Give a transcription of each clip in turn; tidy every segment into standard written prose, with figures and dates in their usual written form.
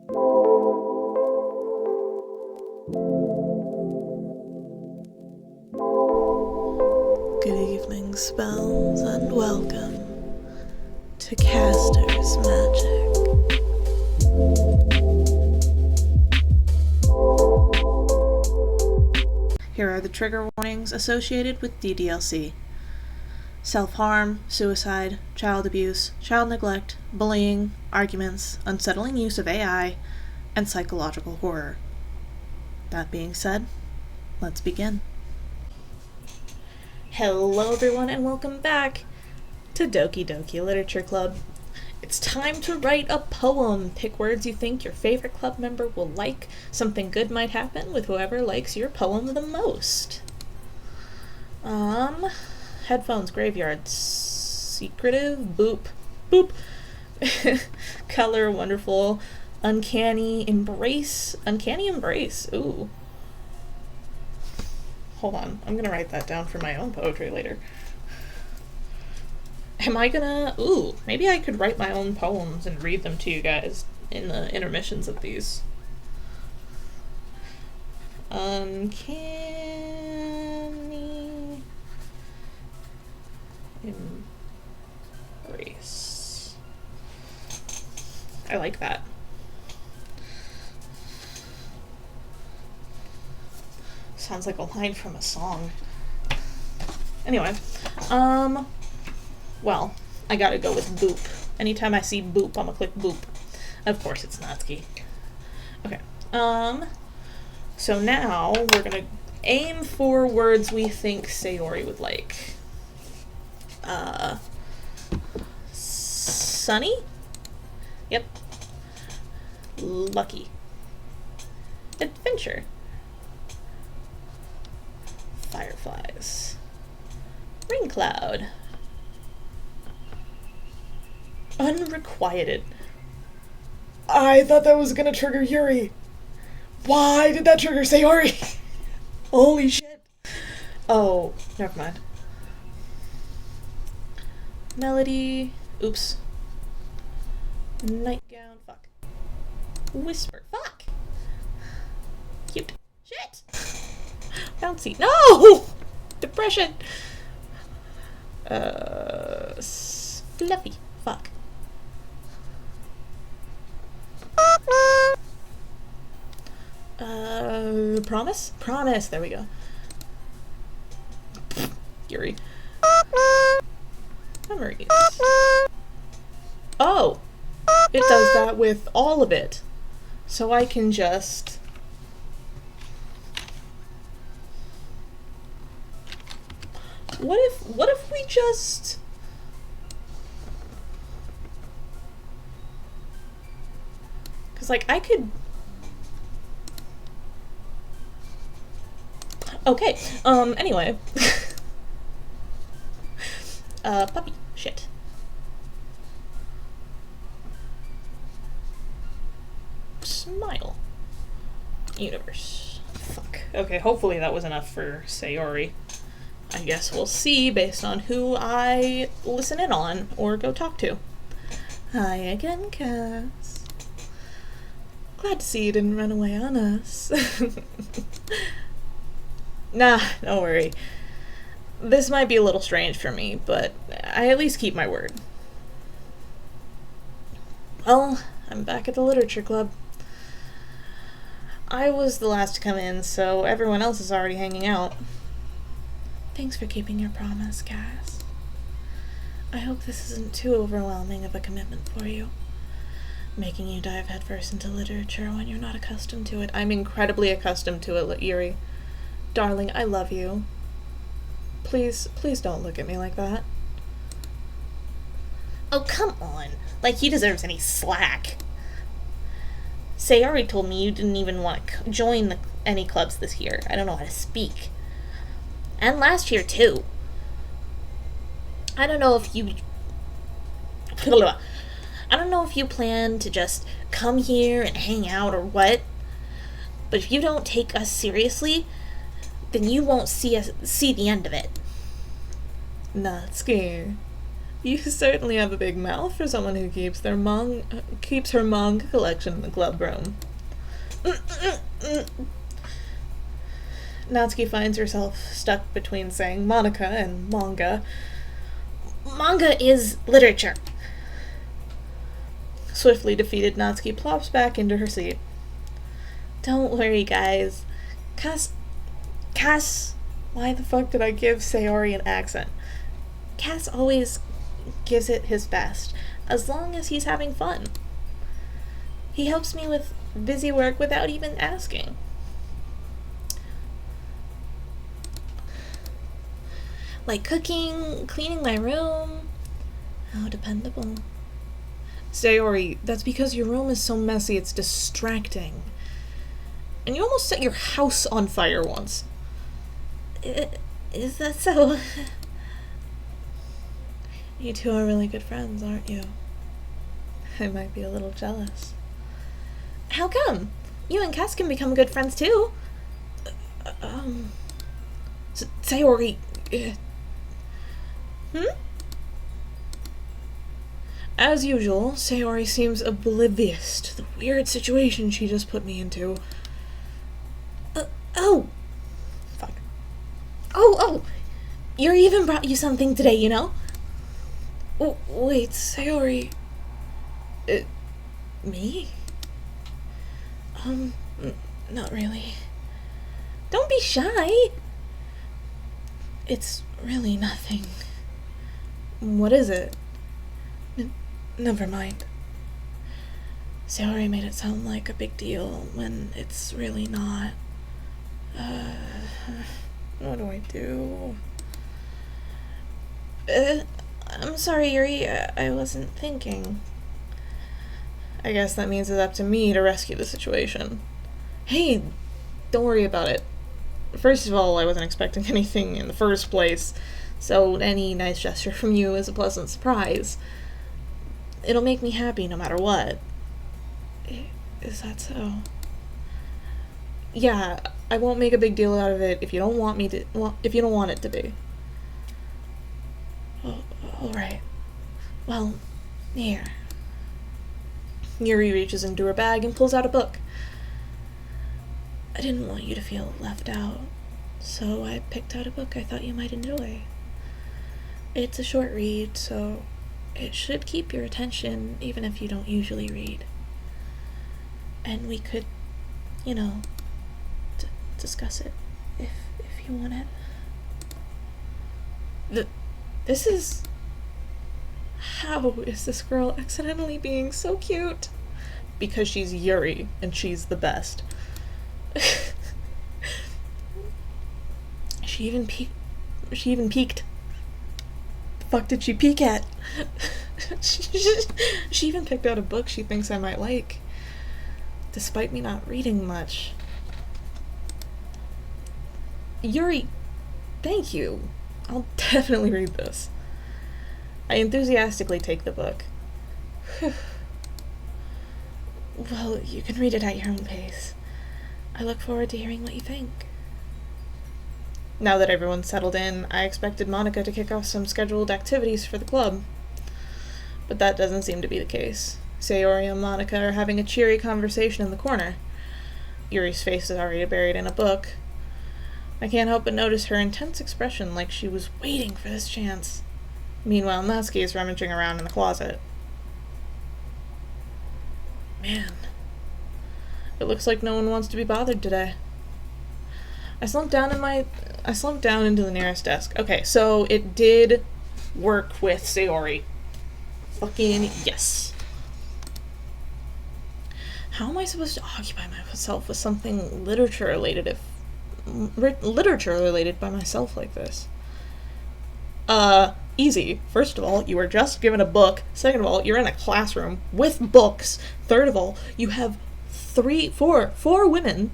Good evening, spells, and welcome to Caster's Magic. Here are the trigger warnings associated with DDLC. Self-harm, suicide, child abuse, child neglect, bullying, arguments, unsettling use of AI, and psychological horror. That being said, let's begin. Hello everyone and welcome back to Doki Doki Literature Club. It's time to write a poem. Pick words you think your favorite club member will like. Something good might happen with whoever likes your poem the most. Headphones, graveyard, secretive, boop, boop, color, wonderful, uncanny embrace, ooh. Hold on, I'm gonna write that down for my own poetry later. Maybe I could write my own poems and read them to you guys in the intermissions of these. Uncanny embrace. I like that. Sounds like a line from a song. Anyway, well, I gotta go with boop. Anytime I see boop, I'm gonna click boop. Of course it's Natsuki. Okay, so now we're gonna aim for words we think Sayori would like. Sunny? Yep. Lucky. Adventure. Fireflies. Ring cloud. Unrequited. I thought that was gonna trigger Yuri. Why did that trigger Sayori? Holy shit. Oh, never mind. Melody. Oops. Nightgown. Fuck. Whisper. Fuck. Cute. Shit. Bouncy. No! Depression. Fluffy. Fuck. Promise? Promise. There we go. Yuri. Memories. Oh! It does that with all of it. So I can just... What if we just... Cause like I could... Okay, anyway. Puppy. Shit. Smile. Universe. Fuck. Okay, hopefully that was enough for Sayori. I guess we'll see based on who I listen in on or go talk to. Hi again, Cass. Glad to see you didn't run away on us. Nah, don't worry. This might be a little strange for me, but I at least keep my word. Well, I'm back at the literature club. I was the last to come in, so everyone else is already hanging out. Thanks for keeping your promise, Cass. I hope this isn't too overwhelming of a commitment for you. Making you dive headfirst into literature when you're not accustomed to it. I'm incredibly accustomed to it, Yuri. Darling, I love you. Please don't look at me like that. Oh, come on. Like he deserves any slack. Sayori told me you didn't even want to join any clubs this year. I don't know how to speak. And last year, too. I don't know if you plan to just come here and hang out or what. But if you don't take us seriously, then you won't see the end of it. Natsuki, You certainly have a big mouth for someone who keeps her manga collection in the club room. Natsuki finds herself stuck between saying Monica and manga. Manga is literature. Swiftly defeated, Natsuki plops back into her seat. Don't worry, guys. Cass... Why the fuck did I give Sayori an accent? Cass always gives it his best, as long as he's having fun. He helps me with busy work without even asking. Like cooking, cleaning my room. How dependable. Sayori, that's because your room is so messy it's distracting. And you almost set your house on fire once. Is that so? You two are really good friends, aren't you? I might be a little jealous. How come? You and Cass can become good friends too. Sayori... As usual, Sayori seems oblivious to the weird situation she just put me into. Fuck. Oh! Yuri even brought you something today, you know? Oh, wait, Sayori... me? Not really. Don't be shy! It's really nothing. What is it? Never mind. Sayori made it sound like a big deal when it's really not. What do I do? I'm sorry, Yuri. I wasn't thinking. I guess that means it's up to me to rescue the situation. Hey, don't worry about it. First of all, I wasn't expecting anything in the first place, so any nice gesture from you is a pleasant surprise. It'll make me happy no matter what. Is that so? Yeah, I won't make a big deal out of it if you don't want me to. Well, if you don't want it to be. Oh, all right. Well, here. Yuri reaches into her bag and pulls out a book. I didn't want you to feel left out, so I picked out a book I thought you might enjoy. It's a short read, so it should keep your attention even if you don't usually read. And we could, discuss it if you want it. This is... How is this girl accidentally being so cute? Because she's Yuri, and she's the best. She even peeked. The fuck did she peek at? She even picked out a book she thinks I might like, despite me not reading much. Yuri, thank you. I'll definitely read this. I enthusiastically take the book. Well, you can read it at your own pace. I look forward to hearing what you think. Now that everyone's settled in, I expected Monica to kick off some scheduled activities for the club. But that doesn't seem to be the case. Sayori and Monica are having a cheery conversation in the corner. Yuri's face is already buried in a book. I can't help but notice her intense expression, like she was waiting for this chance. Meanwhile, Natsuki is rummaging around in the closet. Man. It looks like no one wants to be bothered today. I slumped down into the nearest desk. Okay, so it did work with Sayori. Fucking yes. How am I supposed to occupy myself with something literature related by myself like this? Easy. First of all, you were just given a book. Second of all, you're in a classroom with books. Third of all, you have four women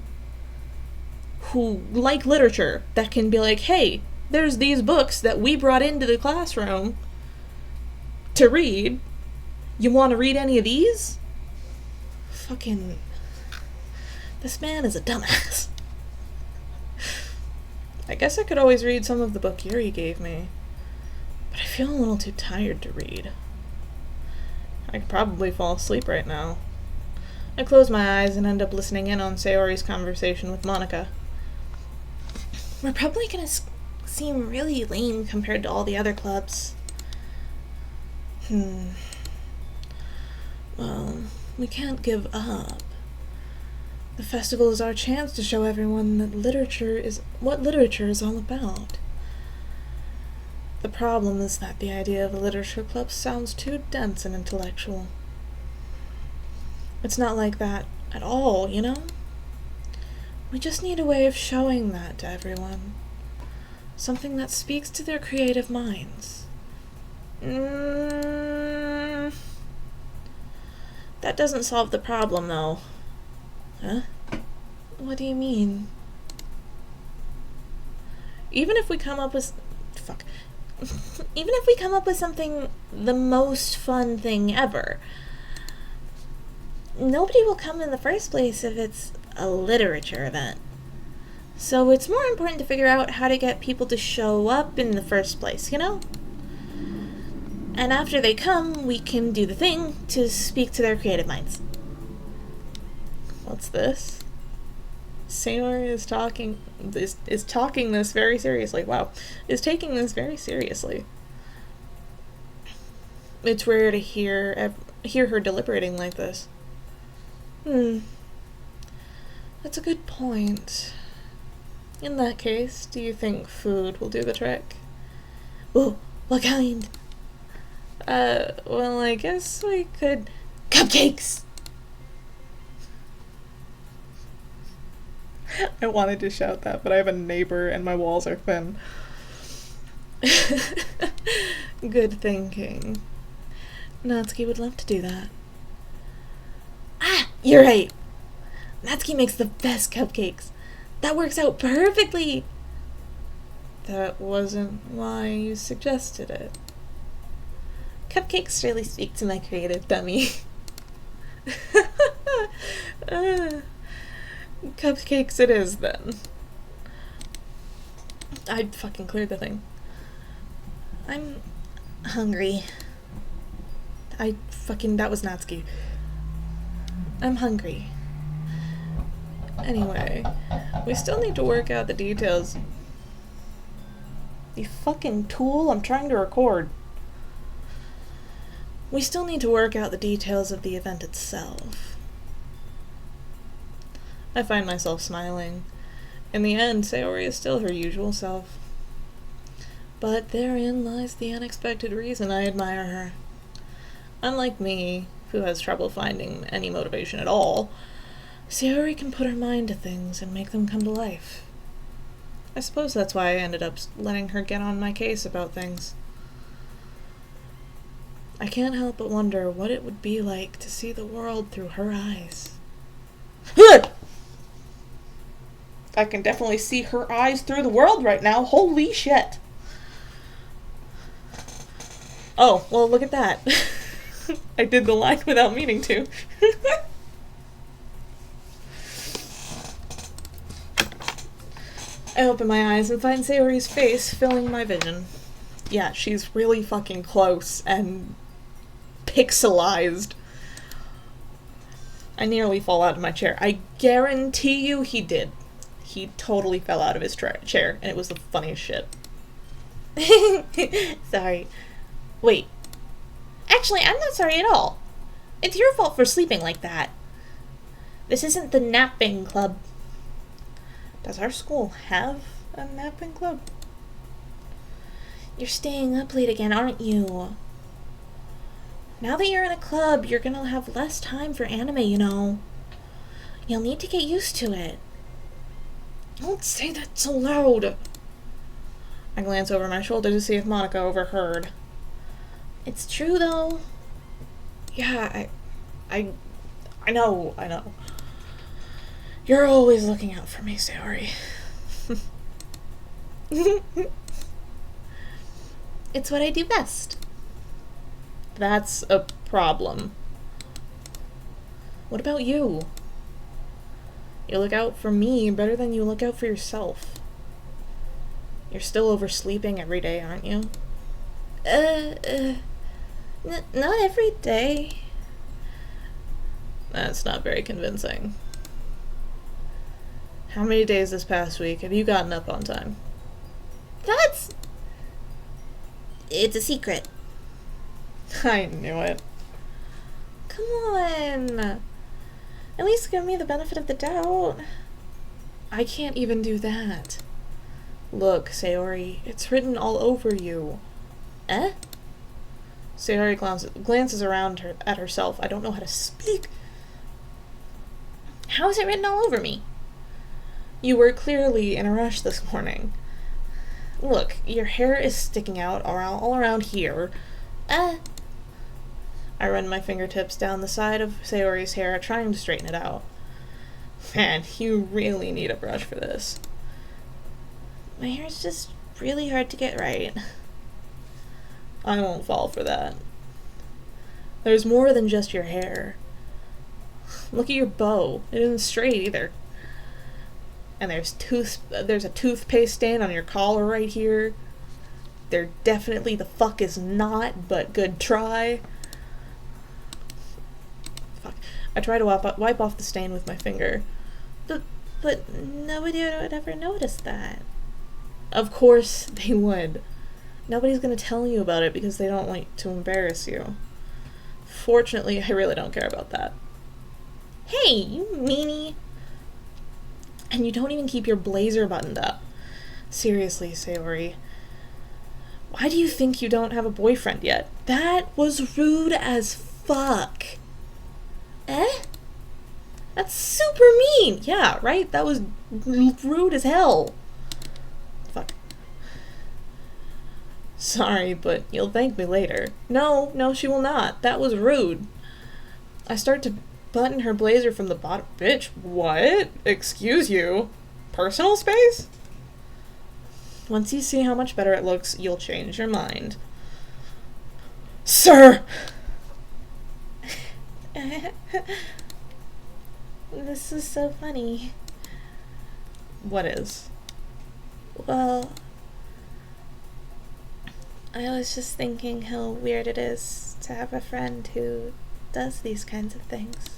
who like literature that can be like, hey, there's these books that we brought into the classroom to read. You want to read any of these? Fucking... This man is a dumbass. I guess I could always read some of the book Yuri gave me. But I feel a little too tired to read. I could probably fall asleep right now. I close my eyes and end up listening in on Sayori's conversation with Monica. We're probably gonna seem really lame compared to all the other clubs. Well, we can't give up. The festival is our chance to show everyone that what literature is all about. The problem is that the idea of a literature club sounds too dense and intellectual. It's not like that at all, you know? We just need a way of showing that to everyone. Something that speaks to their creative minds. That doesn't solve the problem, though. Huh? What do you mean? Even if we come up with... Even if we come up with something, the most fun thing ever, nobody will come in the first place if it's a literature event. So it's more important to figure out how to get people to show up in the first place, you know? And after they come, we can do the thing to speak to their creative minds. What's this? Sayori is talking this very seriously. Wow. Is taking this very seriously. It's rare to hear her deliberating like this. That's a good point. In that case, do you think food will do the trick? Ooh, what kind? Well, I guess we could... Cupcakes! I wanted to shout that, but I have a neighbor and my walls are thin. Good thinking. Natsuki would love to do that. Ah, you're right. Natsuki makes the best cupcakes. That works out perfectly. That wasn't why you suggested it. Cupcakes really speak to my creative dummy. Cupcakes it is, then. I fucking cleared the thing. I'm hungry. That was Natsuki. I'm hungry. Anyway, we still need to work out the details. You fucking tool, I'm trying to record. We still need to work out the details of the event itself. I find myself smiling. In the end, Sayori is still her usual self. But therein lies the unexpected reason I admire her. Unlike me, who has trouble finding any motivation at all, Sayori can put her mind to things and make them come to life. I suppose that's why I ended up letting her get on my case about things. I can't help but wonder what it would be like to see the world through her eyes. I can definitely see her eyes through the world right now. Holy shit. Oh, well, look at that. I did the line without meaning to. I open my eyes and find Sayori's face filling my vision. Yeah, she's really fucking close and pixelized. I nearly fall out of my chair. I guarantee you he did. He totally fell out of his chair, and it was the funniest shit. Sorry. Wait. Actually, I'm not sorry at all. It's your fault for sleeping like that. This isn't the napping club. Does our school have a napping club? You're staying up late again, aren't you? Now that you're in a club, you're gonna have less time for anime, you know. You'll need to get used to it. Don't say that so loud. I glance over my shoulder to see if Monica overheard. It's true, though. Yeah, I know. You're always looking out for me, Sayori. It's what I do best. That's a problem. What about you? You look out for me better than you look out for yourself. You're still oversleeping every day, aren't you? Not every day. That's not very convincing. How many days this past week have you gotten up on time? It's a secret. I knew it. Come on. At least give me the benefit of the doubt. I can't even do that. Look, Sayori, it's written all over you. Eh? Sayori glances around at herself. I don't know how to speak. How is it written all over me? You were clearly in a rush this morning. Look, your hair is sticking out all around here. I run my fingertips down the side of Sayori's hair, trying to straighten it out. Man, you really need a brush for this. My hair's just really hard to get right. I won't fall for that. There's more than just your hair. Look at your bow. It isn't straight either. And there's a toothpaste stain on your collar right here. There definitely the fuck is not, but good try. Fuck. I try to wipe off the stain with my finger. But nobody would ever notice that. Of course they would. Nobody's gonna tell you about it because they don't want to embarrass you. Fortunately, I really don't care about that. Hey, you meanie. And you don't even keep your blazer buttoned up. Seriously, Sayori. Why do you think you don't have a boyfriend yet? That was rude as fuck. Eh? That's super mean. Yeah, right? That was rude as hell. Fuck. Sorry, but you'll thank me later. No, she will not. That was rude. I start to button her blazer from the bottom. Bitch, what? Excuse you? Personal space? Once you see how much better it looks, you'll change your mind. Sir! This is so funny. What is? Well, I was just thinking how weird it is to have a friend who does these kinds of things.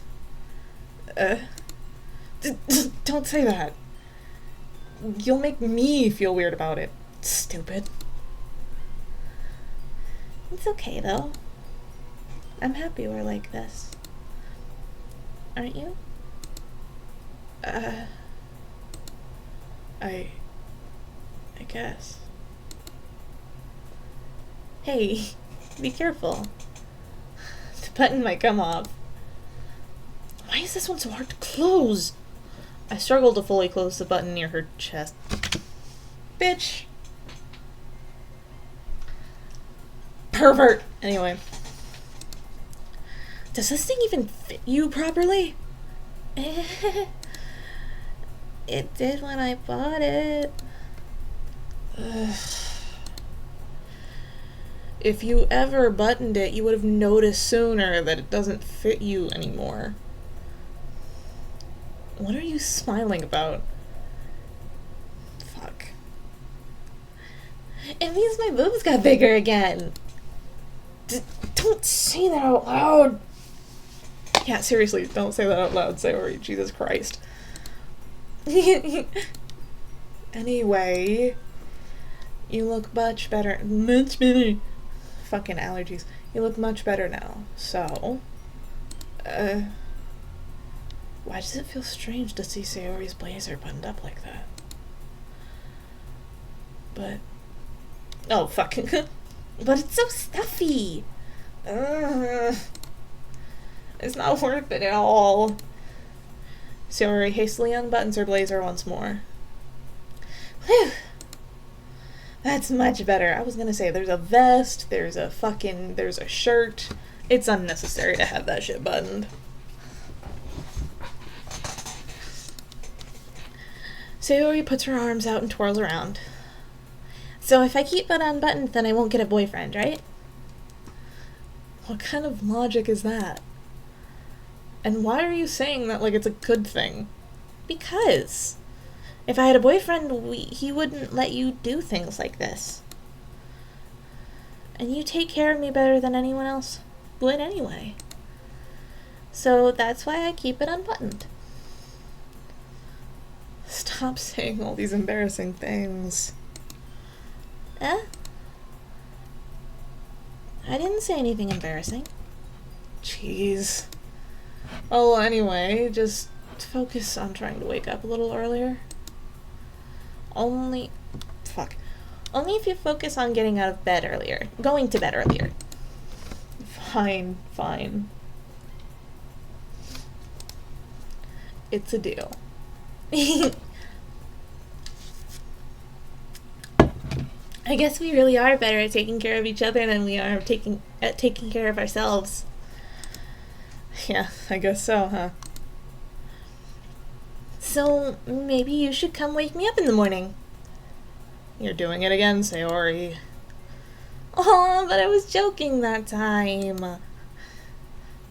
Don't say that. You'll make me feel weird about it. Stupid. It's okay, though. I'm happy we're like this. Aren't you? I guess. Hey, be careful. The button might come off. Why is this one so hard to close? I struggle to fully close the button near her chest. Bitch! Pervert! Anyway. Does this thing even fit you properly? It did when I bought it. If you ever buttoned it, you would have noticed sooner that it doesn't fit you anymore. What are you smiling about? Fuck. It means my boobs got bigger again. Don't say that out loud. Yeah, seriously, don't say that out loud, Sayori. Jesus Christ. Anyway, you look much better. Much better. Fucking allergies. You look much better now. So, why does it feel strange to see Sayori's blazer buttoned up like that? But, oh, fuck. But it's so stuffy. It's not worth it at all. Sayori hastily unbuttons her blazer once more. Whew. That's much better. I was gonna say, there's a vest, there's a shirt. It's unnecessary to have that shit buttoned. Sayori puts her arms out and twirls around. So if I keep it unbuttoned, then I won't get a boyfriend, right? What kind of logic is that? And why are you saying that like it's a good thing? Because if I had a boyfriend, he wouldn't let you do things like this. and you take care of me better than anyone else would anyway. So that's why I keep it unbuttoned. Stop saying all these embarrassing things. Eh? I didn't say anything embarrassing. Jeez. Oh, anyway, just focus on trying to wake up a little earlier. Only Only if you focus on getting out of bed earlier. Going to bed earlier. Fine. It's a deal. I guess we really are better at taking care of each other than we are at taking care of ourselves. Yeah, I guess so, huh? So maybe you should come wake me up in the morning. You're doing it again, Sayori. Oh, but I was joking that time.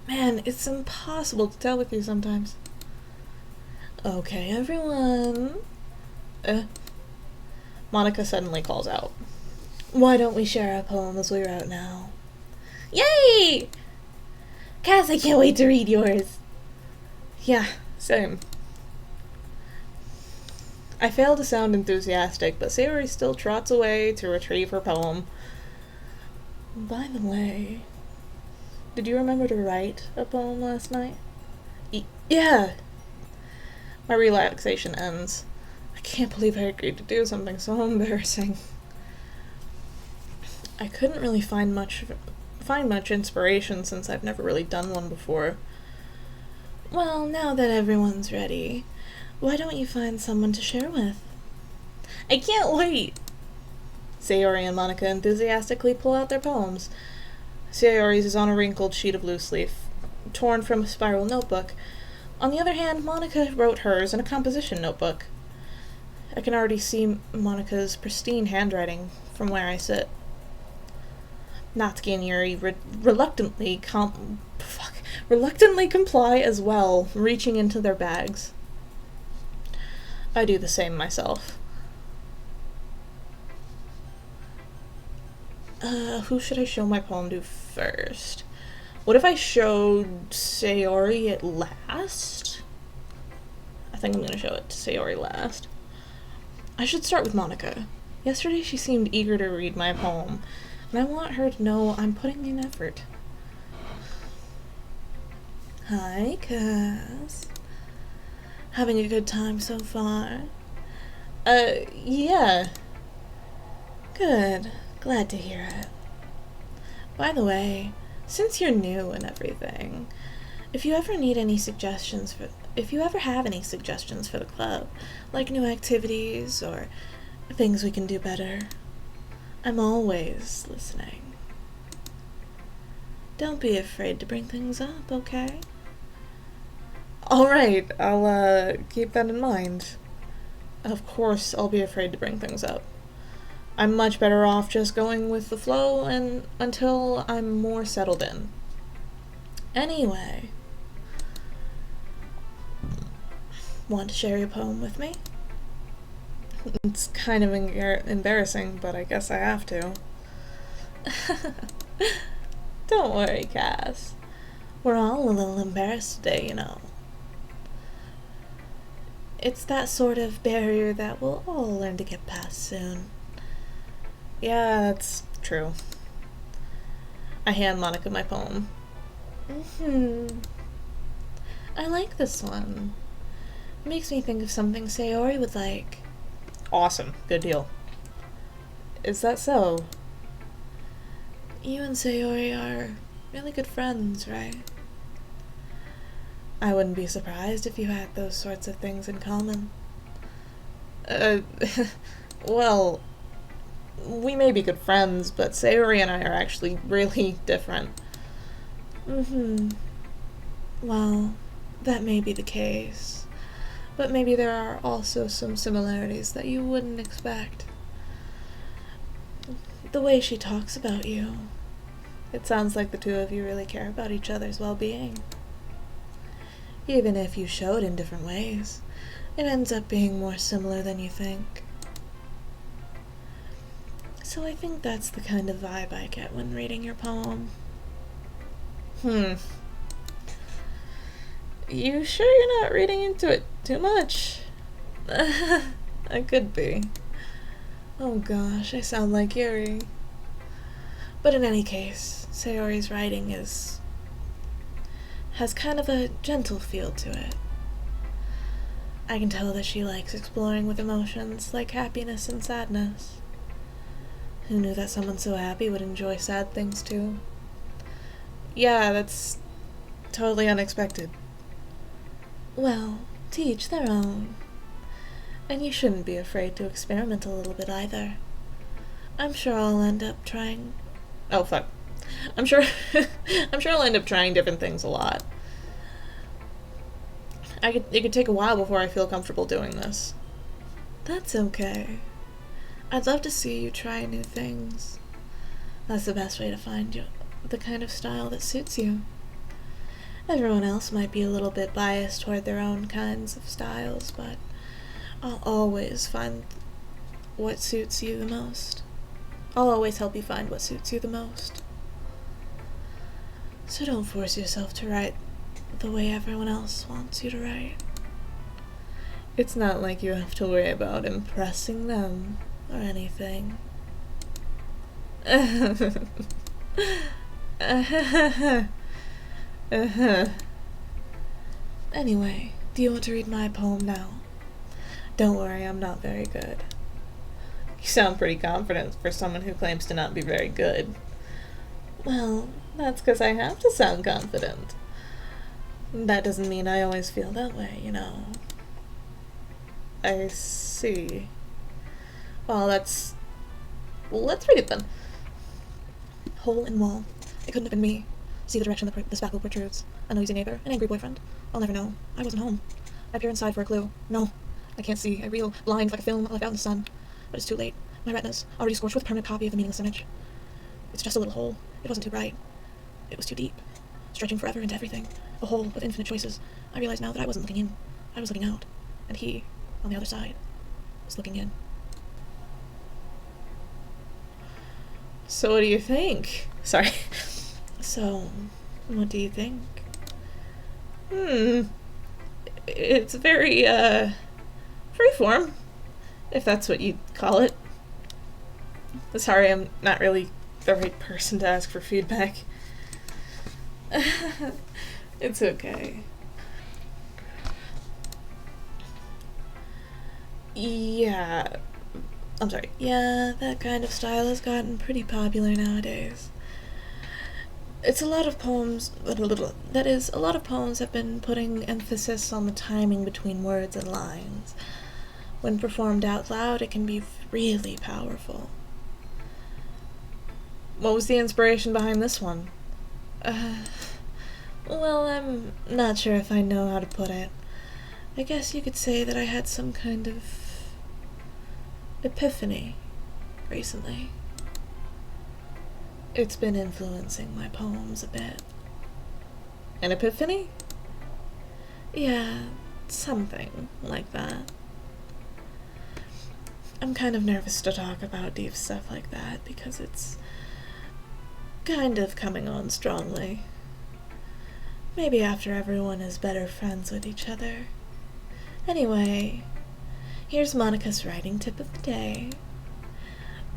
Man, it's impossible to tell with you sometimes. Okay, everyone. Monica suddenly calls out. Why don't we share our poems while you're out now? Yay! Cass, I can't wait to read yours. Yeah, same. I fail to sound enthusiastic, but Sayori still trots away to retrieve her poem. By the way, did you remember to write a poem last night? Yeah! My relaxation ends. I can't believe I agreed to do something so embarrassing. I couldn't really find much inspiration since I've never really done one before. Well, now that everyone's ready, why don't you find someone to share with? I can't wait! Sayori and Monica enthusiastically pull out their poems. Sayori's is on a wrinkled sheet of loose leaf, torn from a spiral notebook. On the other hand, Monica wrote hers in a composition notebook. I can already see Monica's pristine handwriting from where I sit. Natsuki and Yuri reluctantly comply as well, reaching into their bags. I do the same myself. Who should I show my poem to first? What if I showed Sayori it last? I think I'm gonna show it to Sayori last. I should start with Monica. Yesterday she seemed eager to read my poem, and I want her to know I'm putting in effort. Hi, Cass. Having a good time so far? Yeah. Good. Glad to hear it. By the way, since you're new and everything, if you ever have any suggestions for the club, like new activities or things we can do better, I'm always listening. Don't be afraid to bring things up, okay? Alright, I'll keep that in mind. Of course I'll be afraid to bring things up. I'm much better off just going with the flow and until I'm more settled in. Anyway, want to share your poem with me? It's kind of embarrassing, but I guess I have to. Don't worry, Cass. We're all a little embarrassed today, you know. It's that sort of barrier that we'll all learn to get past soon. Yeah, that's true. I hand Monica my poem. I like this one. It makes me think of something Sayori would like. Awesome. Good deal. Is that so? You and Sayori are really good friends, right? I wouldn't be surprised if you had those sorts of things in common. Well, we may be good friends, but Sayori and I are actually really different. Well, that may be the case, but maybe there are also some similarities that you wouldn't expect. The way she talks about you, it sounds like the two of you really care about each other's well-being. Even if you show it in different ways, it ends up being more similar than you think. So I think that's the kind of vibe I get when reading your poem. You sure you're not reading into it too much? I could be. Oh gosh, I sound like Yuri. But in any case, Sayori's writing has kind of a gentle feel to it. I can tell that she likes exploring with emotions like happiness and sadness. Who knew that someone so happy would enjoy sad things too? Yeah, that's totally unexpected. Well, to each their own. And you shouldn't be afraid to experiment a little bit either. I'm sure I'll end up trying... Oh, fuck. I'm sure I'll end up trying different things a lot. It could take a while before I feel comfortable doing this. That's okay. I'd love to see you try new things. That's the best way to find the kind of style that suits you. Everyone else might be a little bit biased toward their own kinds of styles, but I'll always find what suits you the most. I'll always help you find what suits you the most. So don't force yourself to write the way everyone else wants you to write. It's not like you have to worry about impressing them or anything. Anyway, do you want to read my poem now? Don't worry, I'm not very good. You sound pretty confident for someone who claims to not be very good. Well, that's because I have to sound confident. That doesn't mean I always feel that way, you know. I see. Well, let's read it then. Hole in wall. It couldn't have been me. See the direction the spackle protrudes. A noisy neighbor. An angry boyfriend. I'll never know. I wasn't home. I peer inside for a clue. No. I can't see. I reel blind like a film left out in the sun. But it's too late. My retina's already scorched with a permanent copy of the meaningless image. It's just a little hole. It wasn't too bright. It was too deep. Stretching forever into everything. A hole with infinite choices. I realize now that I wasn't looking in. I was looking out. And he, on the other side, was looking in. So what do you think? Sorry. So, what do you think? It's very, freeform, if that's what you'd call it. Sorry, I'm not really the right person to ask for feedback. It's okay. Yeah, I'm sorry. Yeah, that kind of style has gotten pretty popular nowadays. It's a lot of poems, that is, a lot of poems have been putting emphasis on the timing between words and lines. When performed out loud, it can be really powerful. What was the inspiration behind this one? Well, I'm not sure if I know how to put it. I guess you could say that I had some kind of epiphany recently. It's been influencing my poems a bit. An epiphany? Yeah, something like that. I'm kind of nervous to talk about deep stuff like that because it's kind of coming on strongly. Maybe after everyone is better friends with each other. Anyway, here's Monica's writing tip of the day.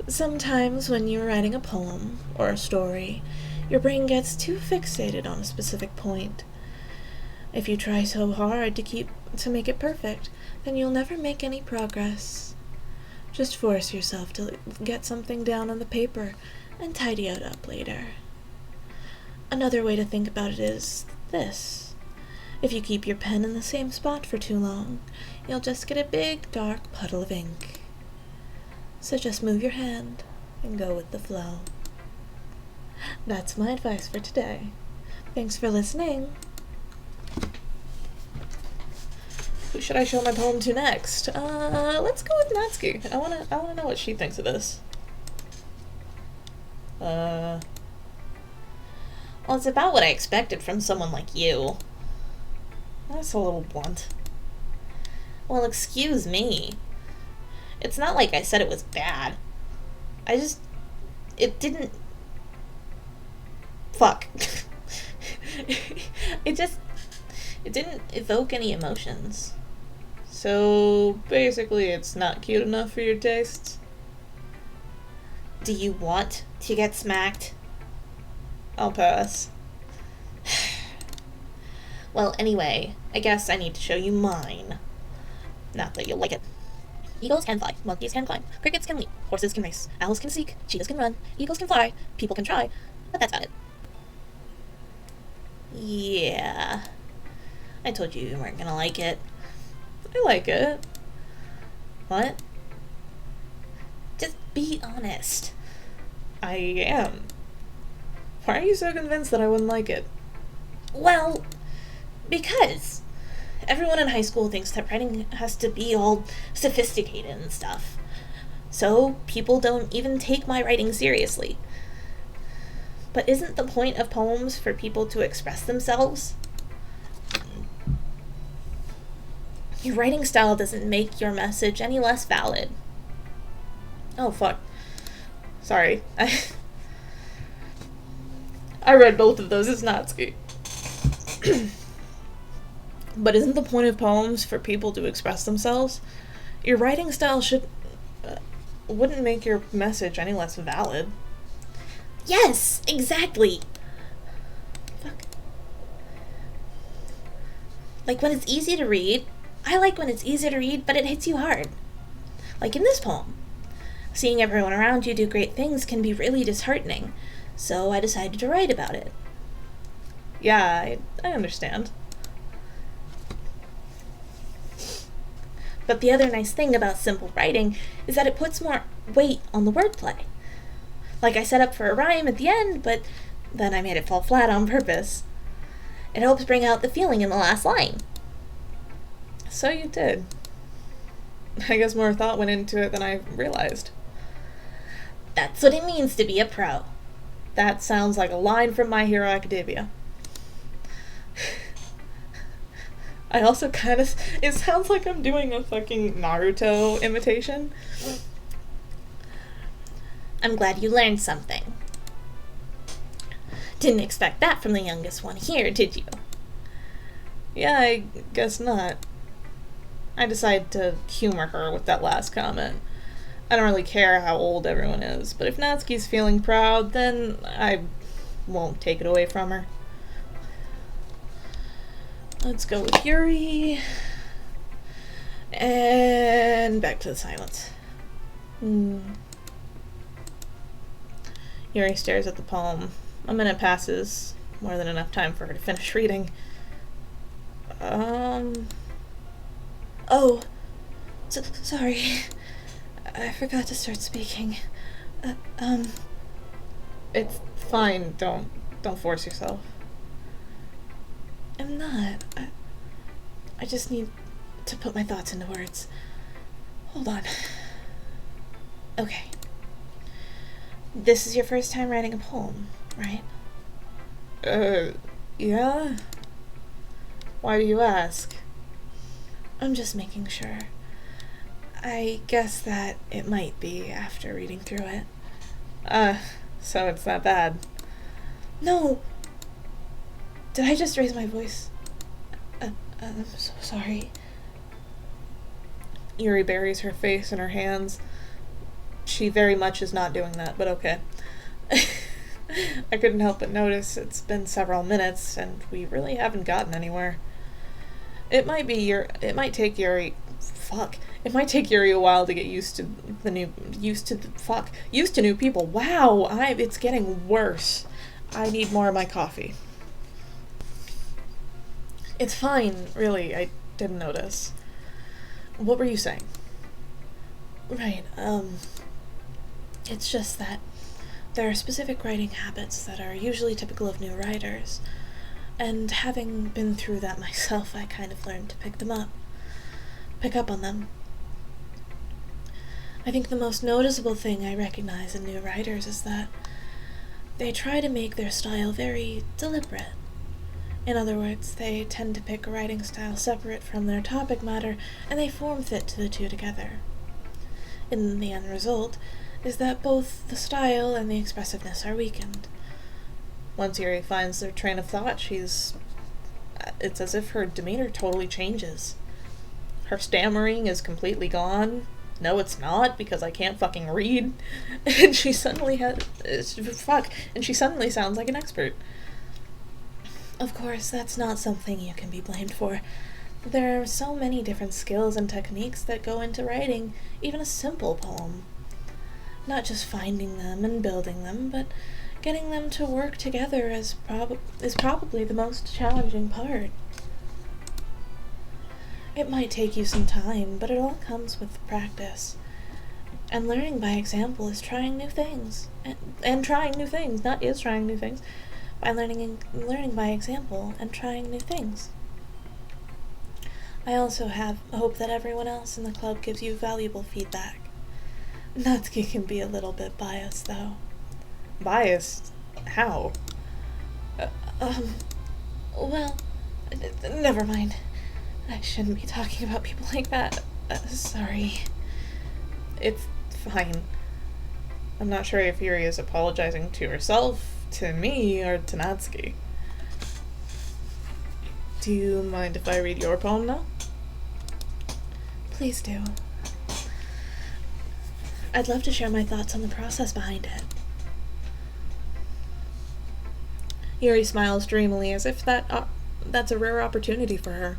Sometimes when you're writing a poem or a story, your brain gets too fixated on a specific point. If you try so hard to make it perfect, then you'll never make any progress. Just force yourself to get something down on the paper and tidy it up later. Another way to think about it is this. If you keep your pen in the same spot for too long, you'll just get a big, dark puddle of ink. So just move your hand and go with the flow. That's my advice for today. Thanks for listening. Who should I show my poem to next? Let's go with Natsuki. I wanna know what she thinks of this. Well, it's about what I expected from someone like you. That's a little blunt. Well, excuse me. It's not like I said it was bad. I just it didn't... Fuck. It didn't evoke any emotions. So, basically, it's not cute enough for your tastes? Do you want to get smacked? I'll pass. Well, anyway, I guess I need to show you mine. Not that you'll like it. Eagles can fly, monkeys can climb, crickets can leap, horses can race, owls can seek, cheetahs can run, eagles can fly, people can try, but that's about it. Yeah. I told you weren't gonna like it. I like it. What? Just be honest. I am. Why are you so convinced that I wouldn't like it? Well, because everyone in high school thinks that writing has to be all sophisticated and stuff. So people don't even take my writing seriously. But isn't the point of poems for people to express themselves? Your writing style doesn't make your message any less valid. Oh, fuck. Sorry. I read both of those as Natsuki. But isn't the point of poems for people to express themselves? Your writing style wouldn't make your message any less valid. Yes, exactly. Fuck. Like when it's easy to read, I like when it's easy to read, but it hits you hard. Like in this poem. Seeing everyone around you do great things can be really disheartening, so I decided to write about it. Yeah, I understand. But the other nice thing about simple writing is that it puts more weight on the wordplay. Like I set up for a rhyme at the end, but then I made it fall flat on purpose. It helps bring out the feeling in the last line. So you did. I guess more thought went into it than I realized. That's what it means to be a pro. That sounds like a line from My Hero Academia. I also it sounds like I'm doing a fucking Naruto imitation. I'm glad you learned something. Didn't expect that from the youngest one here, did you? Yeah, I guess not. I decided to humor her with that last comment. I don't really care how old everyone is, but if Natsuki's feeling proud, then I won't take it away from her. Let's go with Yuri. And back to the silence. Yuri stares at the poem. A minute passes, more than enough time for her to finish reading. Oh, sorry. I forgot to start speaking. It's fine. Don't force yourself. I'm not. I just need to put my thoughts into words. Hold on. Okay. This is your first time writing a poem, right? Yeah? Why do you ask? I'm just making sure. I guess that it might be after reading through it. So it's that bad. No! Did I just raise my voice? I'm so sorry. Yuri buries her face in her hands. She very much is not doing that, but okay. I couldn't help but notice it's been several minutes, and we really haven't gotten anywhere. It might take Yuri a while to get used to new people. Wow, it's getting worse. I need more of my coffee. It's fine, really. I didn't notice. What were you saying? Right, it's just that there are specific writing habits that are usually typical of new writers, and having been through that myself, I kind of learned to pick up on them. I think the most noticeable thing I recognize in new writers is that they try to make their style very deliberate. In other words, they tend to pick a writing style separate from their topic matter, and they form fit to the two together. In the end result, is that both the style and the expressiveness are weakened. Once Yuri finds their train of thought, it's as if her demeanor totally changes. Her stammering is completely gone. No, it's not, because I can't fucking read. And she suddenly and she suddenly sounds like an expert. Of course, that's not something you can be blamed for. There are so many different skills and techniques that go into writing even a simple poem. Not just finding them and building them, but getting them to work together is probably the most challenging part. It might take you some time, but it all comes with practice. And learning by example is trying new things. And trying new things, not is trying new things. By learning by example and trying new things. I also hope that everyone else in the club gives you valuable feedback. Natsuki can be a little bit biased, though. Biased? How? Well, never mind. I shouldn't be talking about people like that. Sorry. It's fine. I'm not sure if Yuri is apologizing to herself, to me, or to Natsuki. Do you mind if I read your poem now? Please do. I'd love to share my thoughts on the process behind it. Yuri smiles dreamily as if that's a rare opportunity for her.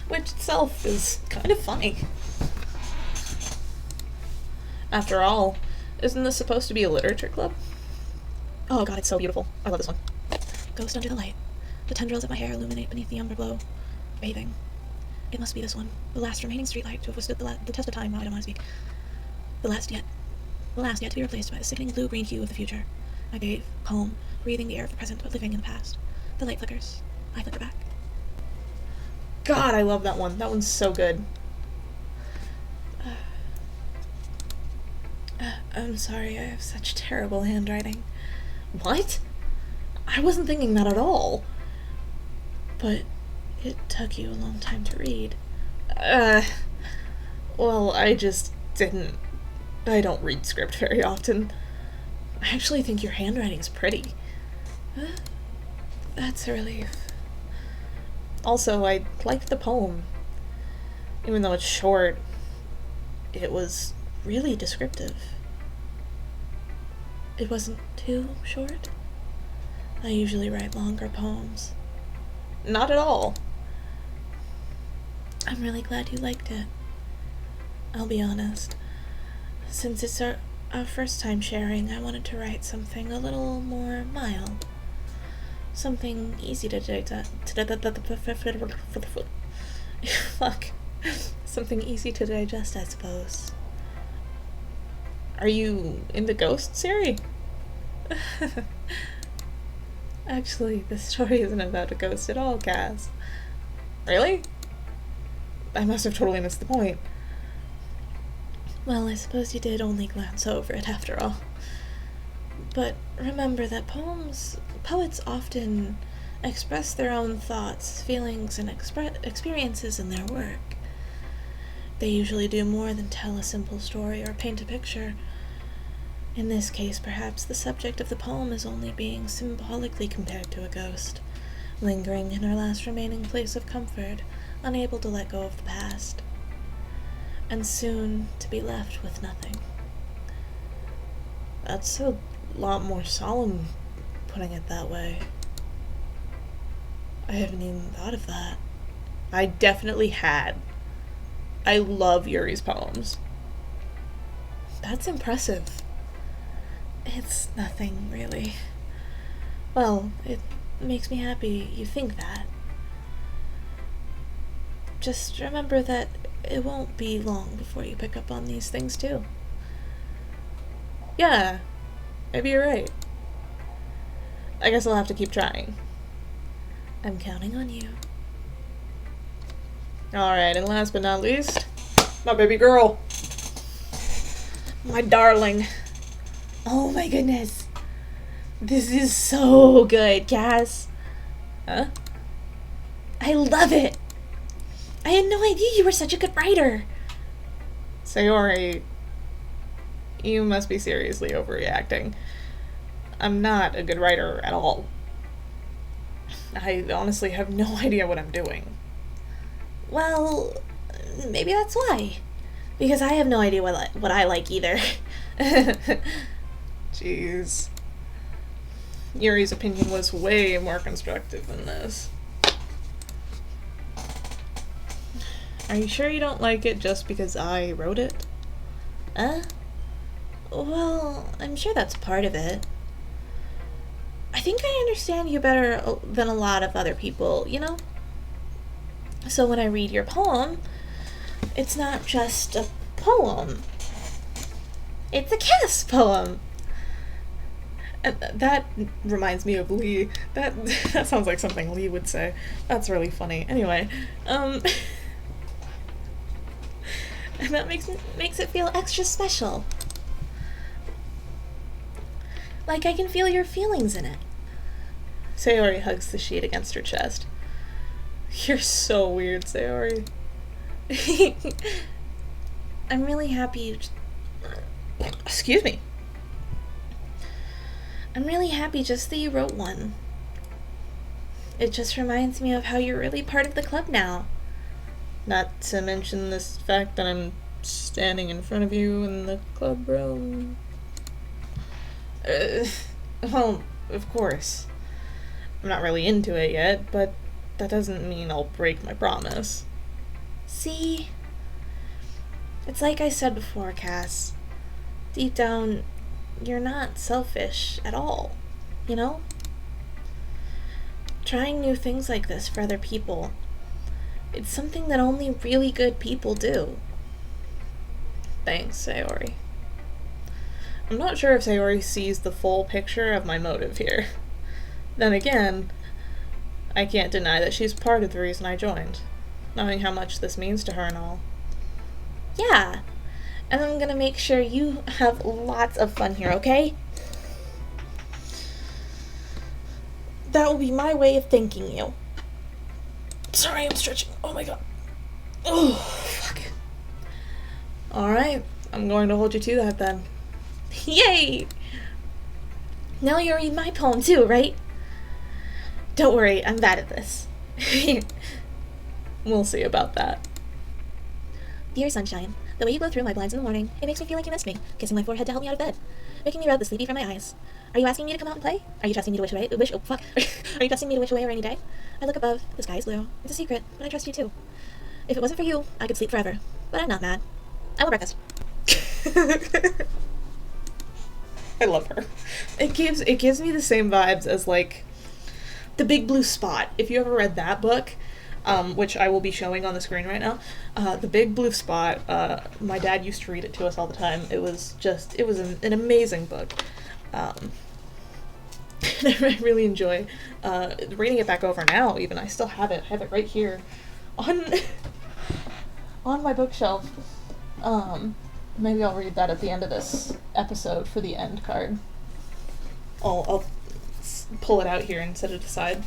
Which itself is kind of funny. After all, isn't this supposed to be a literature club? Oh god, it's so beautiful. I love this one. Ghost under the light. The tendrils of my hair illuminate beneath the underglow. Bathing. It must be this one. The last remaining streetlight to have withstood the test of time. Now I don't want to speak. The last yet to be replaced by the sickening blue-green hue of the future. I bathe, calm, breathing the air of the present but living in the past. The light flickers. I flicker back. God, I love that one. That one's so good. I'm sorry, I have such terrible handwriting. What? I wasn't thinking that at all. But it took you a long time to read. Well, I just didn't. I don't read script very often. I actually think your handwriting's pretty. That's a relief. Also, I liked the poem. Even though it's short, it was really descriptive. It wasn't too short. I usually write longer poems. Not at all. I'm really glad you liked it. I'll be honest. Since it's our first time sharing, I wanted to write something a little more mild. Something easy to digest. Fuck. Something easy to digest, I suppose. Are you in the ghost series? Actually, the story isn't about a ghost at all, Cass. Really? I must have totally missed the point. Well, I suppose you did only glance over it after all. But remember that poets often express their own thoughts, feelings, and experiences in their work. They usually do more than tell a simple story or paint a picture. In this case, perhaps the subject of the poem is only being symbolically compared to a ghost, lingering in her last remaining place of comfort, unable to let go of the past, and soon to be left with nothing. That's a lot more solemn, putting it that way. I haven't even thought of that. I definitely had. I love Yuri's poems. That's impressive. It's nothing, really. Well, it makes me happy you think that. Just remember that it won't be long before you pick up on these things, too. Yeah, maybe you're right. I guess I'll have to keep trying. I'm counting on you. Alright, and last but not least, my baby girl. My darling. Oh my goodness. This is so good, Cass. Huh? I love it. I had no idea you were such a good writer. Sayori, You must be seriously overreacting. I'm not a good writer at all. I honestly have no idea what I'm doing. Well, maybe that's why. Because I have no idea what I like either. Jeez. Yuri's opinion was way more constructive than this. Are you sure you don't like it just because I wrote it? Well, I'm sure that's part of it. I think I understand you better than a lot of other people, you know? So when I read your poem, it's not just a poem. It's a Cass poem. That reminds me of Lee. That sounds like something Lee would say. That's really funny. Anyway, and that makes it feel extra special. Like I can feel your feelings in it. Sayori hugs the sheet against her chest. You're so weird, Sayori. I'm really happy. Excuse me. I'm really happy just that you wrote one. It just reminds me of how you're really part of the club now. Not to mention this fact that I'm standing in front of you in the club room. Well, of course. I'm not really into it yet, but that doesn't mean I'll break my promise. See? It's like I said before, Cass. Deep down, you're not selfish at all, you know? Trying new things like this for other people, it's something that only really good people do. Thanks, Sayori. I'm not sure if Sayori sees the full picture of my motive here. Then again, I can't deny that she's part of the reason I joined, knowing how much this means to her and all. Yeah, and I'm gonna make sure you have lots of fun here, okay? That will be my way of thanking you. Sorry, I'm stretching. Oh my god. Oh, fuck. Alright, I'm going to hold you to that then. Yay! Now you read my poem too, right? Don't worry, I'm bad at this. We'll see about that. Dear sunshine, the way you glow through my blinds in the morning, it makes me feel like you missed me, kissing my forehead to help me out of bed, making me rub the sleepy from my eyes. Are you asking me to come out and play? Are you trusting me to Are you trusting me to wish away a rainy day? I look above, the sky is blue. It's a secret, but I trust you too. If it wasn't for you, I could sleep forever. But I'm not mad. I want breakfast. I love her. It gives me the same vibes as like The Big Blue Spot. If you ever read that book, which I will be showing on the screen right now, The Big Blue Spot, my dad used to read it to us all the time. It was an amazing book. I really enjoy reading it back over now. Even I still have it. I have it right here on my bookshelf. Maybe I'll read that at the end of this episode for the end card. I'll pull it out here and set it aside.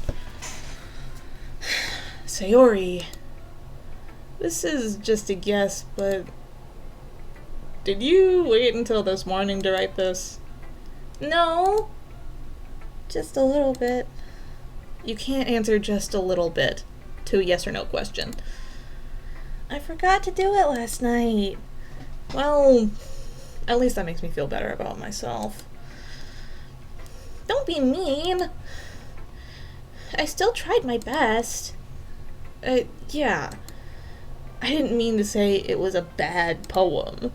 Sayori, this is just a guess, but did you wait until this morning to write this? No. Just a little bit. You can't answer just a little bit to a yes or no question. I forgot to do it last night. Well, at least that makes me feel better about myself. Don't be mean. I still tried my best. Yeah. I didn't mean to say it was a bad poem.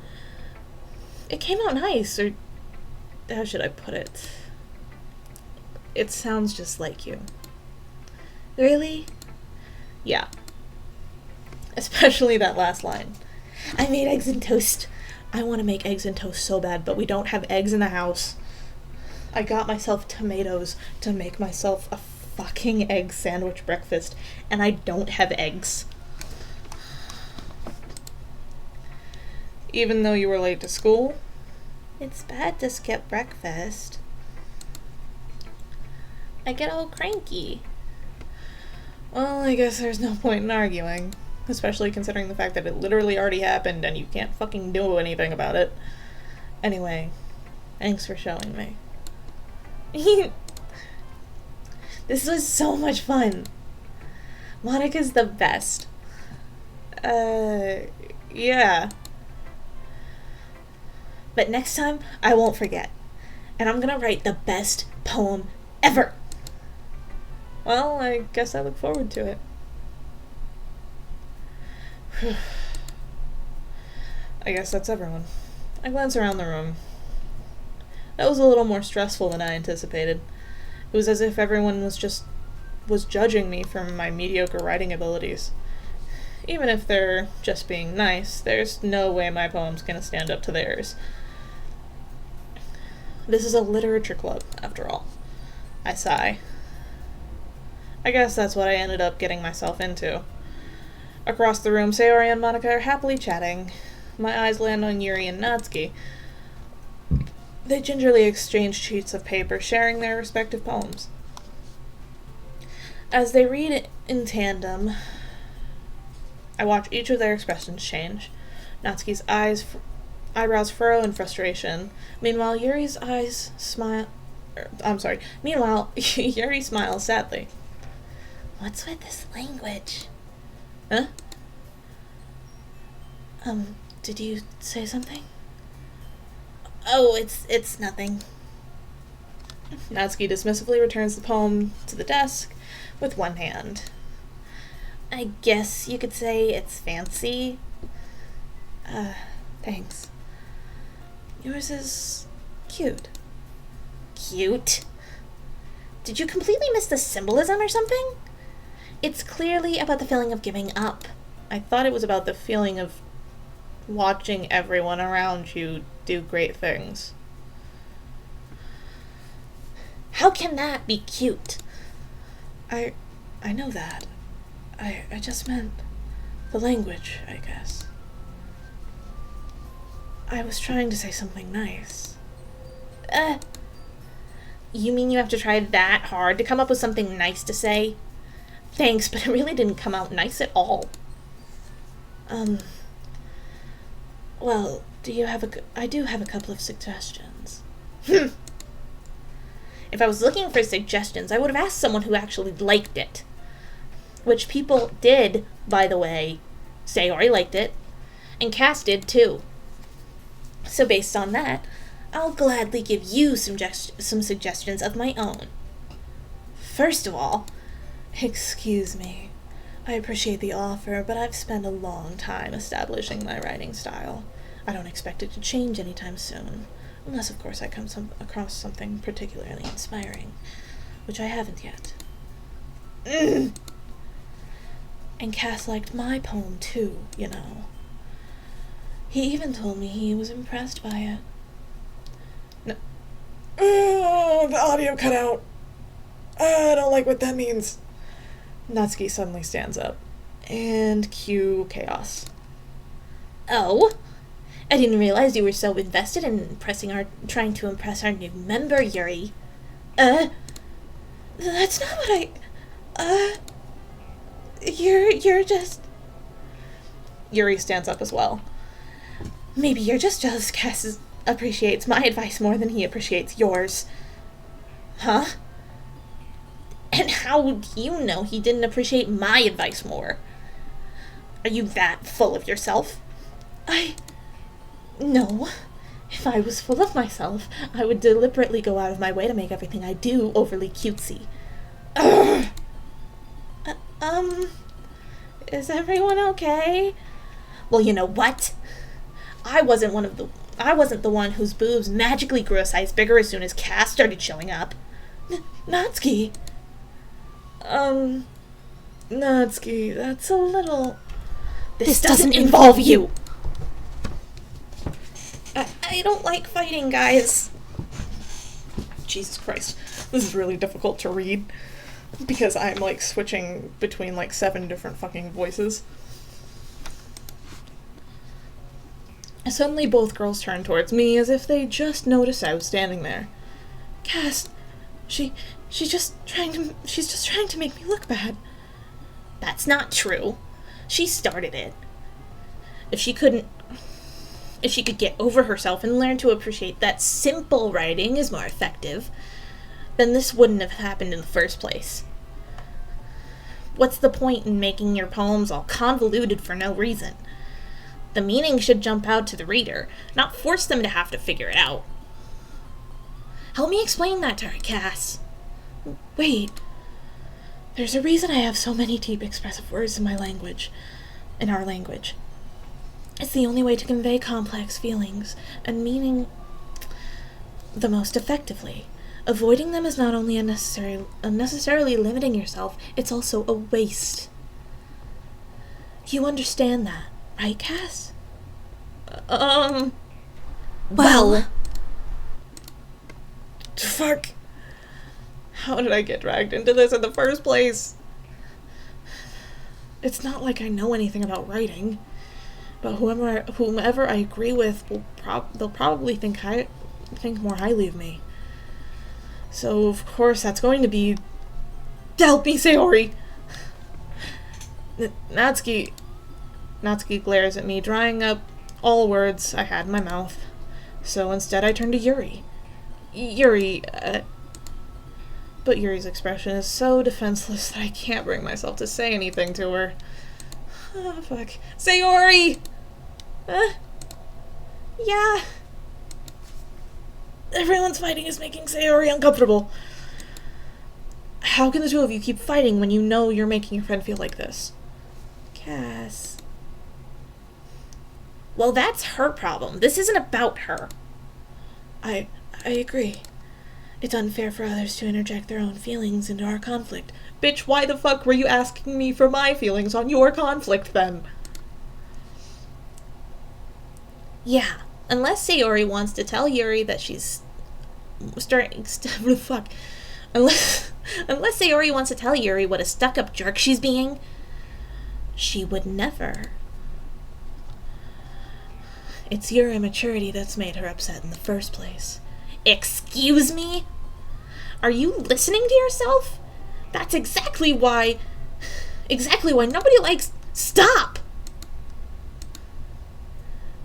It came out nice, or how should I put it? It sounds just like you. Really? Yeah. Especially that last line. I made eggs and toast. I want to make eggs and toast so bad, but we don't have eggs in the house. I got myself tomatoes to make myself a fucking egg sandwich breakfast, and I don't have eggs. Even though you were late to school? It's bad to skip breakfast. I get all cranky. Well, I guess there's no point in arguing. Especially considering the fact that it literally already happened and you can't fucking do anything about it. Anyway, thanks for showing me. This was so much fun. Monica's the best. Yeah. But next time, I won't forget. And I'm gonna write the best poem ever. Well, I guess I look forward to it. I guess that's everyone. I glance around the room. That was a little more stressful than I anticipated. It was as if everyone was judging me for my mediocre writing abilities. Even if they're just being nice, there's no way my poem's gonna stand up to theirs. This is a literature club, after all. I sigh. I guess that's what I ended up getting myself into. Across the room, Sayori and Monica are happily chatting. My eyes land on Yuri and Natsuki. They gingerly exchange sheets of paper, sharing their respective poems. As they read it in tandem, I watch each of their expressions change. Natsuki's eyebrows furrow in frustration. Meanwhile, Yuri smiles sadly. What's with this language? Huh? Did you say something? Oh, it's nothing. Natsuki dismissively returns the poem to the desk with one hand. I guess you could say it's fancy. Thanks. Yours is cute. Cute? Did you completely miss the symbolism or something? It's clearly about the feeling of giving up. I thought it was about the feeling of watching everyone around you do great things. How can that be cute? I know that. I just meant the language, I guess. I was trying to say something nice. You mean you have to try that hard to come up with something nice to say? Thanks, but it really didn't come out nice at all. Well, I do have a couple of suggestions. If I was looking for suggestions, I would have asked someone who actually liked it. Which people did, by the way. Sayori liked it. And Cass did, too. So based on that, I'll gladly give you some suggestions of my own. First of all, excuse me. I appreciate the offer, but I've spent a long time establishing my writing style. I don't expect it to change anytime soon. Unless, of course, I come across something particularly inspiring, which I haven't yet. And Cass liked my poem, too, you know. He even told me he was impressed by it. No. The audio cut out. I don't like what that means. Natsuki suddenly stands up. And cue chaos. Oh? I didn't realize you were so invested in trying to impress our new member, Yuri. That's not what you're just... Yuri stands up as well. Maybe you're just jealous Cass appreciates my advice more than he appreciates yours. Huh? And how would you know he didn't appreciate my advice more? Are you that full of yourself? No. If I was full of myself, I would deliberately go out of my way to make everything I do overly cutesy. Ugh. Is everyone okay? Well, you know what? I wasn't the one whose boobs magically grew a size bigger as soon as Cass started showing up. Natsuki. Natsuki, that's a little... This doesn't involve you! I don't like fighting, guys. Jesus Christ. This is really difficult to read. Because I'm, switching between, 7 different fucking voices. Suddenly both girls turn towards me as if they just noticed I was standing there. Cass, she's just trying to make me look bad. That's not true. She started it. If she couldn't... If she could get over herself and learn to appreciate that simple writing is more effective, then this wouldn't have happened in the first place. What's the point in making your poems all convoluted for no reason? The meaning should jump out to the reader, not force them to have to figure it out. Help me explain that to her, Cass. Wait. There's a reason I have so many deep expressive words in my language. In our language. It's the only way to convey complex feelings and meaning the most effectively. Avoiding them is not only unnecessarily limiting yourself, it's also a waste. You understand that, right, Cass? Well... Fuck. How did I get dragged into this in the first place? It's not like I know anything about writing, but whomever I agree with they'll probably think more highly of me. So of course that's going to be, help me, Sayori. Natsuki glares at me, drying up all words I had in my mouth. So instead I turn to Yuri. But Yuri's expression is so defenseless that I can't bring myself to say anything to her. Oh, fuck. Sayori! Yeah. Everyone's fighting is making Sayori uncomfortable. How can the two of you keep fighting when you know you're making your friend feel like this? Cass. Well, that's her problem. This isn't about her. I agree. It's unfair for others to interject their own feelings into our conflict. Bitch, why the fuck were you asking me for my feelings on your conflict then? Yeah, unless Sayori wants to tell Yuri that she's fuck. Unless Sayori wants to tell Yuri what a stuck-up jerk she's being, she would never. It's your immaturity that's made her upset in the first place. Excuse me? Are you listening to yourself? That's exactly why nobody likes... Stop!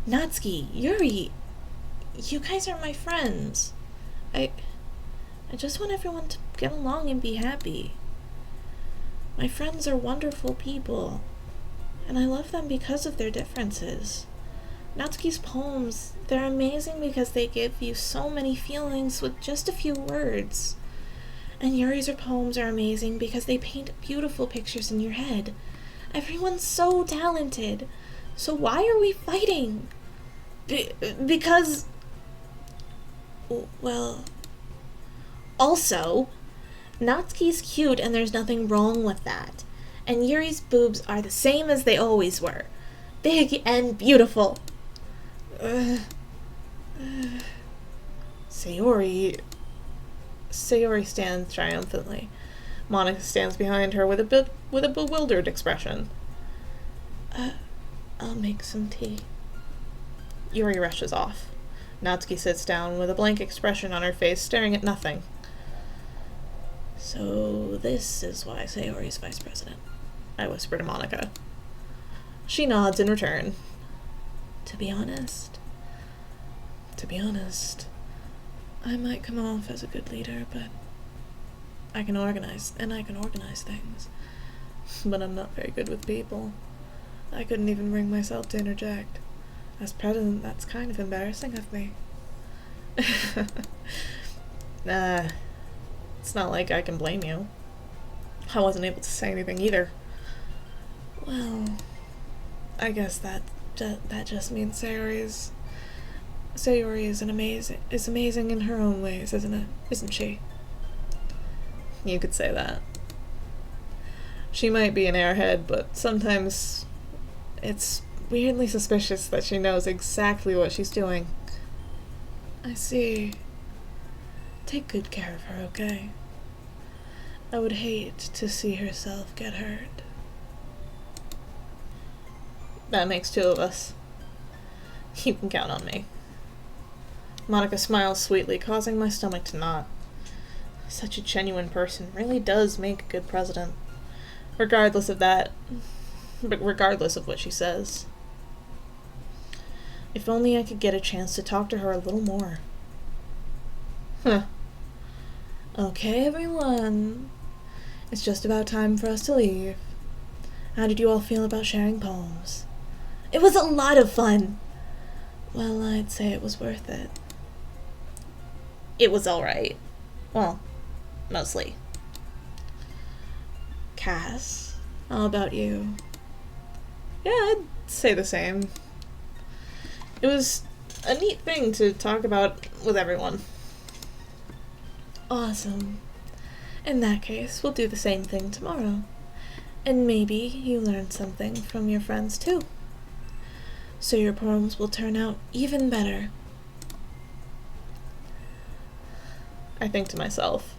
Natsuki, Yuri, you guys are my friends. I just want everyone to get along and be happy. My friends are wonderful people, and I love them because of their differences. Natsuki's poems, they're amazing because they give you so many feelings with just a few words. And Yuri's poems are amazing because they paint beautiful pictures in your head. Everyone's so talented. So why are we fighting? Because... Well... Also, Natsuki's cute and there's nothing wrong with that. And Yuri's boobs are the same as they always were. Big and beautiful. Sayori stands triumphantly. Monica stands behind her with a bewildered expression. I'll make some tea. Yuri rushes off. Natsuki sits down with a blank expression on her face, staring at nothing. So this is why Sayori's vice president, I whisper to Monica. She nods in return. To be honest, I might come off as a good leader, but I can organize things. But I'm not very good with people. I couldn't even bring myself to interject. As president, that's kind of embarrassing of me. It's not like I can blame you. I wasn't able to say anything either. Well, I guess that just means Sayori is amazing in her own ways, isn't she? You could say that. She might be an airhead, but sometimes it's weirdly suspicious that she knows exactly what she's doing. I see. Take good care of her, okay? I would hate to see herself get hurt. That makes two of us. You can count on me. Monica smiles sweetly, causing my stomach to knot. Such a genuine person really does make a good president. Regardless of what she says. If only I could get a chance to talk to her a little more. Huh. Okay, everyone. It's just about time for us to leave. How did you all feel about sharing poems? It was a lot of fun. Well, I'd say it was worth it. It was alright. Well, mostly. Cass, how about you? Yeah, I'd say the same. It was a neat thing to talk about with everyone. Awesome. In that case, we'll do the same thing tomorrow. And maybe you learned something from your friends too. So your poems will turn out even better. I think to myself,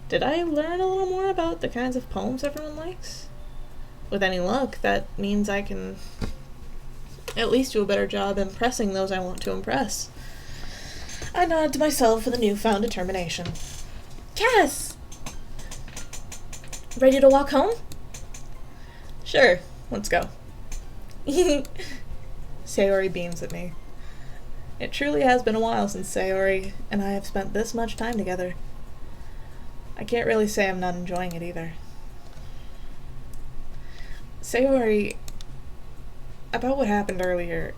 did I learn a little more about the kinds of poems everyone likes? With any luck, that means I can at least do a better job impressing those I want to impress. I nod to myself with a newfound determination. Cass! Ready to walk home? Sure, let's go. Sayori beams at me. It truly has been a while since Sayori and I have spent this much time together. I can't really say I'm not enjoying it either. Sayori, about what happened earlier.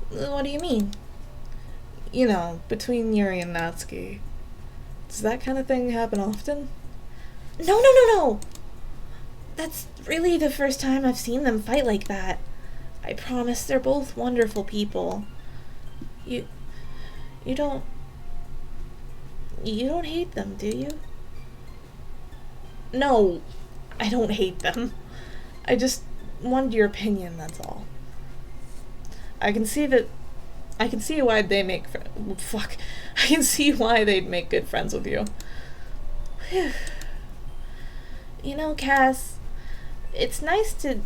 What do you mean? You know, between Yuri and Natsuki. Does that kind of thing happen often? No! That's really the first time I've seen them fight like that. I promise they're both wonderful people. You don't hate them, do you? No, I don't hate them. I just wanted your opinion, that's all. I can see why they make I can see why they'd make good friends with you. You know, Cass, it's nice that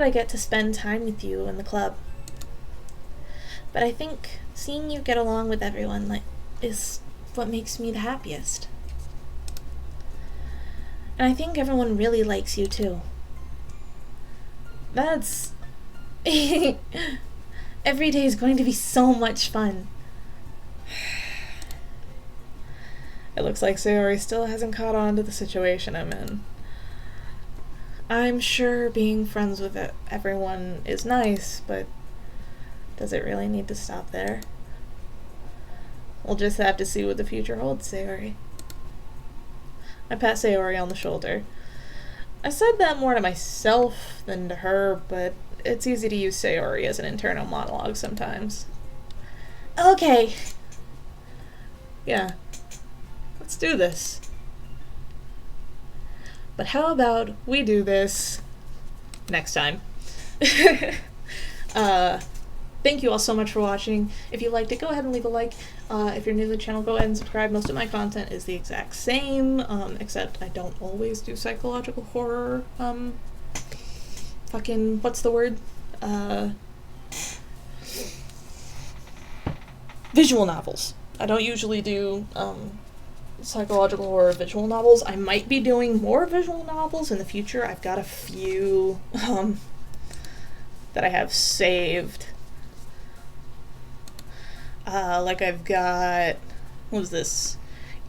I get to spend time with you in the club. But I think seeing you get along with everyone is what makes me the happiest. And I think everyone really likes you too. That's... Every day is going to be so much fun. It looks like Sayori still hasn't caught on to the situation I'm in. I'm sure being friends with everyone is nice, but does it really need to stop there? We'll just have to see what the future holds, Sayori. I pat Sayori on the shoulder. I said that more to myself than to her, but it's easy to use Sayori as an internal monologue sometimes. Okay. Yeah. Let's do this. But how about we do this next time? Thank you all so much for watching. If you liked it, go ahead and leave a like. If you're new to the channel, go ahead and subscribe. Most of my content is the exact same, except I don't always do psychological horror. What's the word? Visual novels. I don't usually do, psychological horror visual novels. I might be doing more visual novels in the future. I've got a few, that I have saved. I've got, what was this?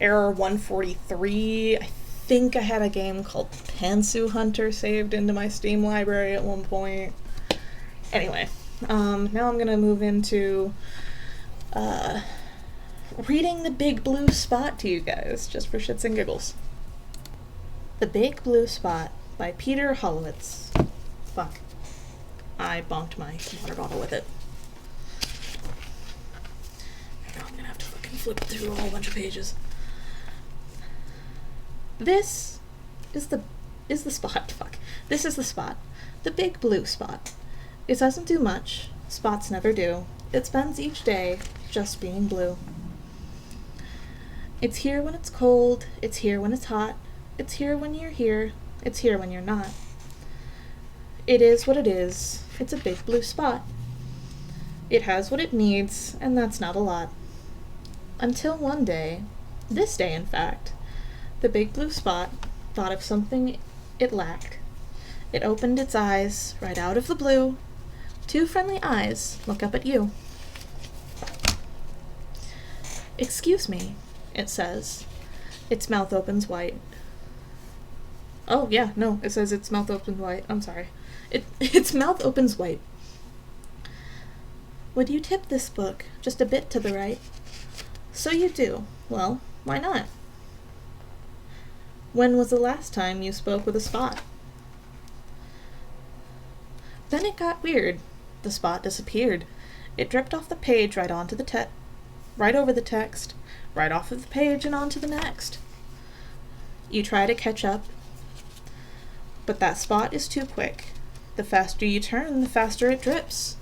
Error 143. I think I had a game called Pantsu Hunter saved into my Steam library at one point. Anyway, now I'm gonna move into, reading The Big Blue Spot to you guys, just for shits and giggles. The Big Blue Spot by Peter Hollowitz. Fuck. I bonked my water bottle with it. Now I'm gonna have to fucking flip through a whole bunch of pages. This is the spot. Fuck. This is the spot. The Big Blue Spot. It doesn't do much. Spots never do. It spends each day just being blue. It's here when it's cold. It's here when it's hot. It's here when you're here. It's here when you're not. It is what it is. It's a big blue spot. It has what it needs, and that's not a lot. Until one day, this day in fact, the big blue spot thought of something it lacked. It opened its eyes right out of the blue 2 friendly eyes look up at you. "Excuse me," it says. Its mouth opens wide. Oh, yeah, no, it says its mouth opens wide. I'm sorry. Its mouth opens wide. "Would you tip this book just a bit to the right?" "So you do. Well, why not?" "When was the last time you spoke with a spot?" Then it got weird. The spot disappeared. It dripped off the page right onto the right over the text, right off of the page and onto the next. You try to catch up, but that spot is too quick. The faster you turn, the faster it drips.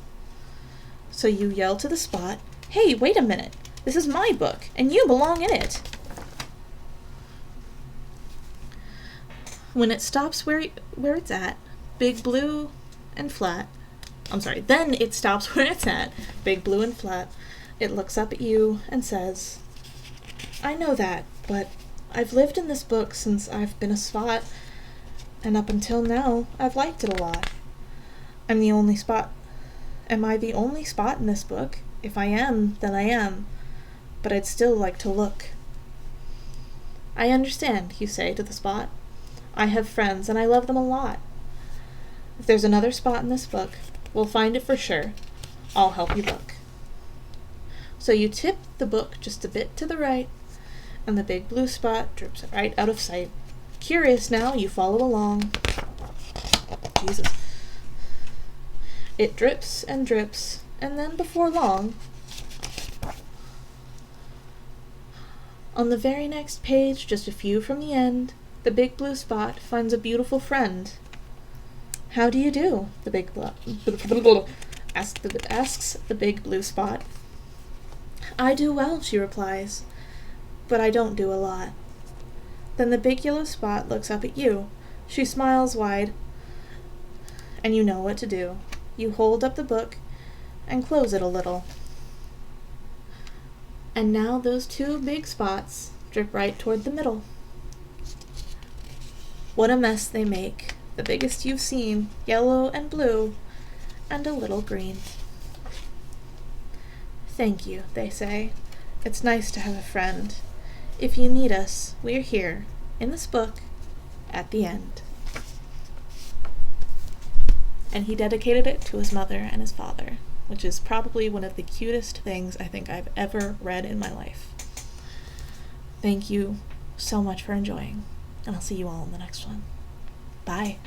So you yell to the spot, "Hey, wait a minute! This is my book, and you belong in it!" When it stops where it's at, big blue and flat. Then it stops where it's at, big blue and flat. It looks up at you and says, "I know that, but I've lived in this book since I've been a spot, and up until now, I've liked it a lot. Am I the only spot in this book? If I am, then I am, but I'd still like to look." "I understand," you say to the spot. "I have friends, and I love them a lot. If there's another spot in this book, we'll find it for sure. I'll help you look." So you tip the book just a bit to the right, and the big blue spot drips right out of sight. Curious now, you follow along. Jesus. It drips, and then before long, on the very next page, just a few from the end, the big blue spot finds a beautiful friend. "How do you do?" the big asks the big blue spot. "I do well," she replies, "but I don't do a lot." Then the big yellow spot looks up at you. She smiles wide, and you know what to do. You hold up the book and close it a little. And now those 2 big spots drip right toward the middle. What a mess they make, the biggest you've seen, yellow and blue, and a little green. "Thank you," they say. "It's nice to have a friend. If you need us, we're here, in this book, at the end." And he dedicated it to his mother and his father, which is probably one of the cutest things I think I've ever read in my life. Thank you so much for enjoying, and I'll see you all in the next one. Bye.